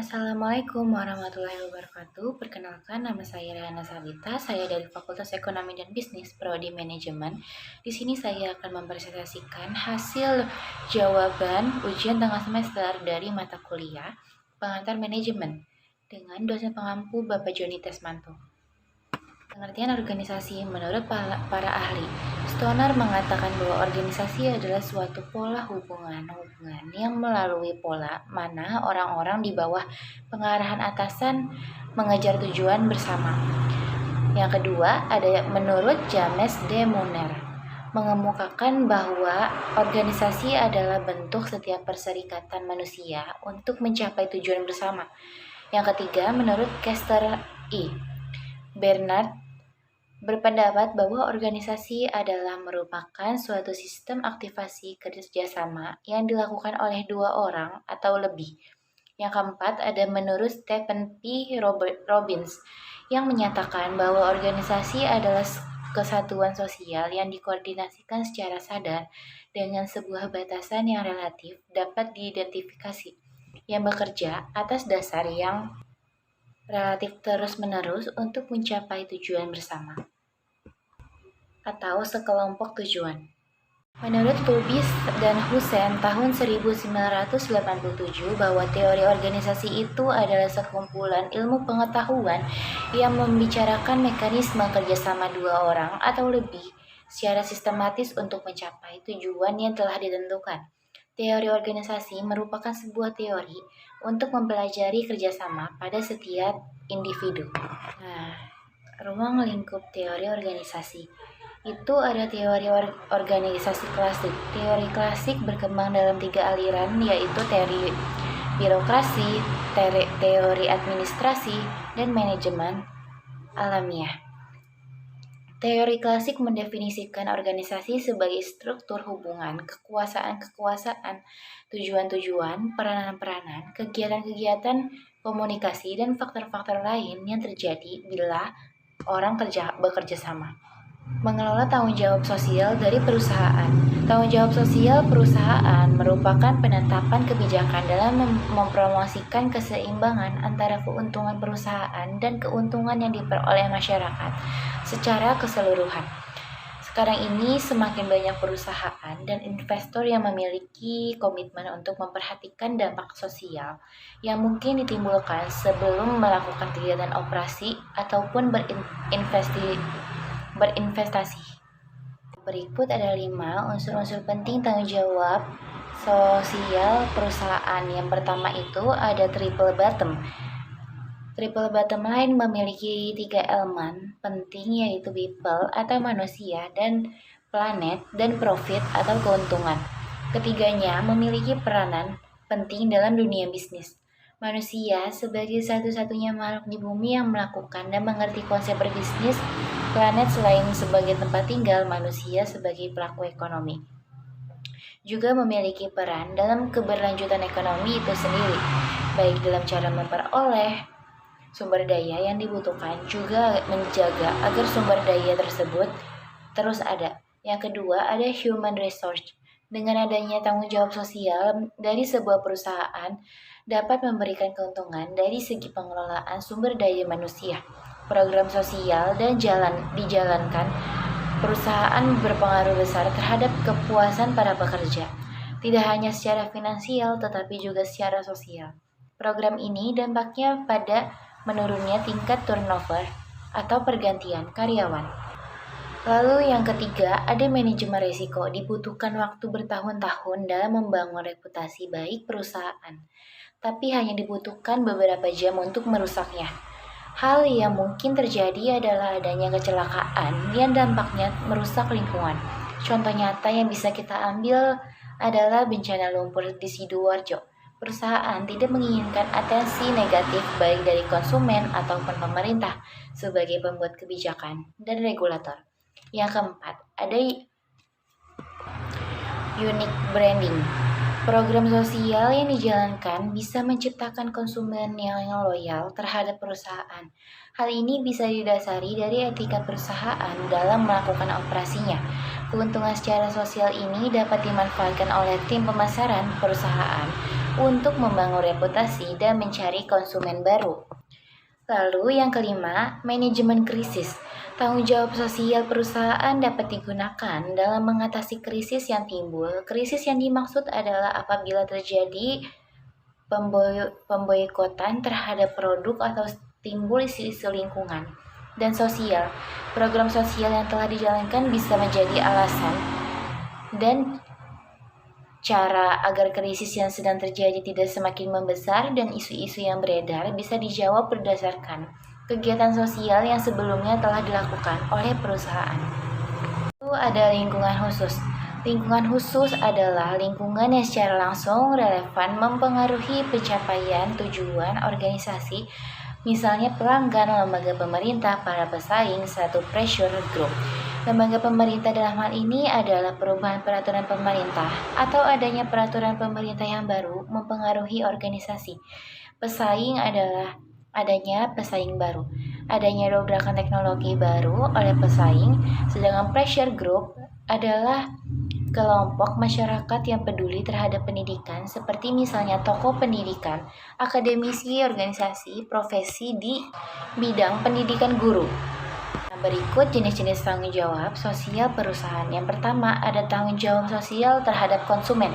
Assalamualaikum warahmatullahi wabarakatuh. Perkenalkan, nama saya Rehana Salita. Saya dari Fakultas Ekonomi dan Bisnis, Prodi Manajemen. Di sini saya akan mempresentasikan hasil jawaban ujian tengah semester dari mata kuliah Pengantar Manajemen dengan dosen pengampu Bapak Joni Tesmanto. Pengertian organisasi menurut para ahli. Stoner mengatakan bahwa organisasi adalah suatu pola hubungan yang melalui pola mana orang-orang di bawah pengarahan atasan mengejar tujuan bersama. Yang kedua, ada menurut James de Munner mengemukakan bahwa organisasi adalah bentuk setiap perserikatan manusia untuk mencapai tujuan bersama. Yang ketiga, menurut Kester I. Bernard berpendapat bahwa organisasi adalah merupakan suatu sistem aktivasi kerjasama yang dilakukan oleh dua orang atau lebih. Yang keempat, ada menurut Stephen P. Robbins yang menyatakan bahwa organisasi adalah kesatuan sosial yang dikoordinasikan secara sadar dengan sebuah batasan yang relatif dapat diidentifikasi, yang bekerja atas dasar yang relatif terus-menerus untuk mencapai tujuan bersama atau sekelompok tujuan. Menurut Lubis dan Hussein tahun 1987 bahwa teori organisasi itu adalah sekumpulan ilmu pengetahuan yang membicarakan mekanisme kerjasama dua orang atau lebih secara sistematis untuk mencapai tujuan yang telah ditentukan. Teori organisasi merupakan sebuah teori untuk mempelajari kerjasama pada setiap individu. Nah, ruang lingkup teori organisasi itu ada teori organisasi klasik. Teori klasik berkembang dalam 3 aliran, yaitu teori birokrasi, teori administrasi, dan manajemen alamiah. Teori klasik mendefinisikan organisasi sebagai struktur hubungan, kekuasaan-kekuasaan, tujuan-tujuan, peranan-peranan, kegiatan-kegiatan, komunikasi, dan faktor-faktor lain yang terjadi bila orang bekerja sama. Mengelola tanggung jawab sosial dari perusahaan. Tanggung jawab sosial perusahaan merupakan penetapan kebijakan dalam mempromosikan keseimbangan antara keuntungan perusahaan dan keuntungan yang diperoleh masyarakat secara keseluruhan. Sekarang ini semakin banyak perusahaan dan investor yang memiliki komitmen untuk memperhatikan dampak sosial yang mungkin ditimbulkan sebelum melakukan kegiatan operasi ataupun berinvestasi. Berikut ada 5 unsur-unsur penting tanggung jawab sosial perusahaan. Yang pertama itu ada triple bottom. Triple bottom line memiliki 3 elemen penting, yaitu people atau manusia, dan planet, dan profit atau keuntungan. Ketiganya memiliki peranan penting dalam dunia bisnis. Manusia sebagai satu-satunya makhluk di bumi yang melakukan dan mengerti konsep berbisnis, planet selain sebagai tempat tinggal, manusia sebagai pelaku ekonomi juga memiliki peran dalam keberlanjutan ekonomi itu sendiri, baik dalam cara memperoleh sumber daya yang dibutuhkan, juga menjaga agar sumber daya tersebut terus ada. Yang kedua, ada human resource. Dengan adanya tanggung jawab sosial dari sebuah perusahaan dapat memberikan keuntungan dari segi pengelolaan sumber daya manusia. Program sosial dan dijalankan perusahaan berpengaruh besar terhadap kepuasan para pekerja, tidak hanya secara finansial tetapi juga secara sosial. Program ini dampaknya pada menurunnya tingkat turnover atau pergantian karyawan. Lalu yang ketiga, ada manajemen risiko. Dibutuhkan waktu bertahun-tahun dalam membangun reputasi baik perusahaan, tapi hanya dibutuhkan beberapa jam untuk merusaknya. Hal yang mungkin terjadi adalah adanya kecelakaan yang dampaknya merusak lingkungan. Contoh nyata yang bisa kita ambil adalah bencana lumpur di Sidoarjo. Perusahaan tidak menginginkan atensi negatif baik dari konsumen ataupun pemerintah sebagai pembuat kebijakan dan regulator. Yang keempat, ada unique branding. Program sosial yang dijalankan bisa menciptakan konsumen yang loyal terhadap perusahaan. Hal ini bisa didasari dari etika perusahaan dalam melakukan operasinya. Keuntungan secara sosial ini dapat dimanfaatkan oleh tim pemasaran perusahaan untuk membangun reputasi dan mencari konsumen baru. Lalu yang kelima, manajemen krisis. Tanggung jawab sosial perusahaan dapat digunakan dalam mengatasi krisis yang timbul. Krisis yang dimaksud adalah apabila terjadi pemboikotan terhadap produk atau timbul isu-isu lingkungan dan sosial. Program sosial yang telah dijalankan bisa menjadi alasan dan cara agar krisis yang sedang terjadi tidak semakin membesar, dan isu-isu yang beredar bisa dijawab berdasarkan kegiatan sosial yang sebelumnya telah dilakukan oleh perusahaan. Lalu ada lingkungan khusus. Lingkungan khusus adalah lingkungan yang secara langsung relevan mempengaruhi pencapaian tujuan organisasi, misalnya pelanggan, lembaga pemerintah, para pesaing, satu pressure group. Lembaga pemerintah dalam hal ini adalah perubahan peraturan pemerintah atau adanya peraturan pemerintah yang baru mempengaruhi organisasi. Pesaing adalah adanya pesaing baru, adanya dobrakan teknologi baru oleh pesaing, sedangkan pressure group adalah kelompok masyarakat yang peduli terhadap pendidikan, seperti misalnya tokoh pendidikan, akademisi, organisasi, profesi di bidang pendidikan guru. Nah, berikut jenis-jenis tanggung jawab sosial perusahaan. Yang pertama, ada tanggung jawab sosial terhadap konsumen.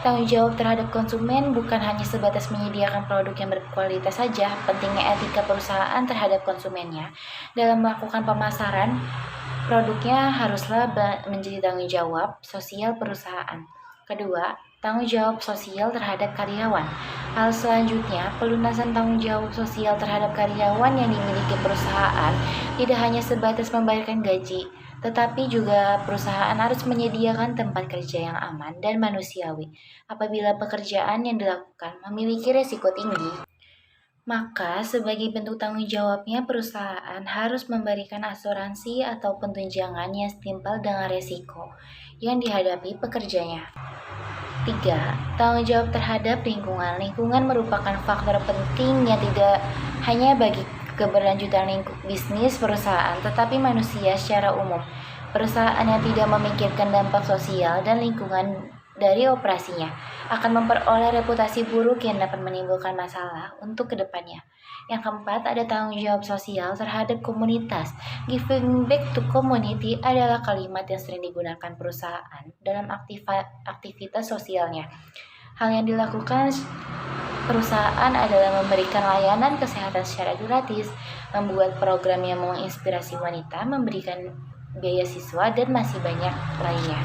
Tanggung jawab terhadap konsumen bukan hanya sebatas menyediakan produk yang berkualitas saja, pentingnya etika perusahaan terhadap konsumennya. Dalam melakukan pemasaran, produknya haruslah menjadi tanggung jawab sosial perusahaan. Kedua, tanggung jawab sosial terhadap karyawan. Hal selanjutnya, pelunasan tanggung jawab sosial terhadap karyawan yang dimiliki perusahaan tidak hanya sebatas membayarkan gaji, tetapi juga perusahaan harus menyediakan tempat kerja yang aman dan manusiawi. Apabila pekerjaan yang dilakukan memiliki risiko tinggi, maka sebagai bentuk tanggung jawabnya perusahaan harus memberikan asuransi ataupun tunjangan yang setimpal dengan risiko yang dihadapi pekerjanya. 3. Tanggung jawab terhadap lingkungan. Lingkungan merupakan faktor penting yang tidak hanya bagi keberlanjutan bisnis perusahaan, tetapi manusia secara umum. Perusahaan yang tidak memikirkan dampak sosial dan lingkungan dari operasinya akan memperoleh reputasi buruk yang dapat menimbulkan masalah untuk kedepannya. Yang keempat, ada tanggung jawab sosial terhadap komunitas. Giving back to community adalah kalimat yang sering digunakan perusahaan dalam aktivitas sosialnya. Hal yang dilakukan perusahaan adalah memberikan layanan kesehatan secara gratis, membuat program yang menginspirasi wanita, memberikan beasiswa, dan masih banyak lainnya.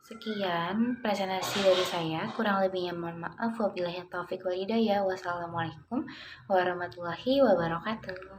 Sekian presentasi dari saya, kurang lebihnya mohon maaf. Wabillahi taufiq wal hidayah. Wassalamualaikum warahmatullahi wabarakatuh.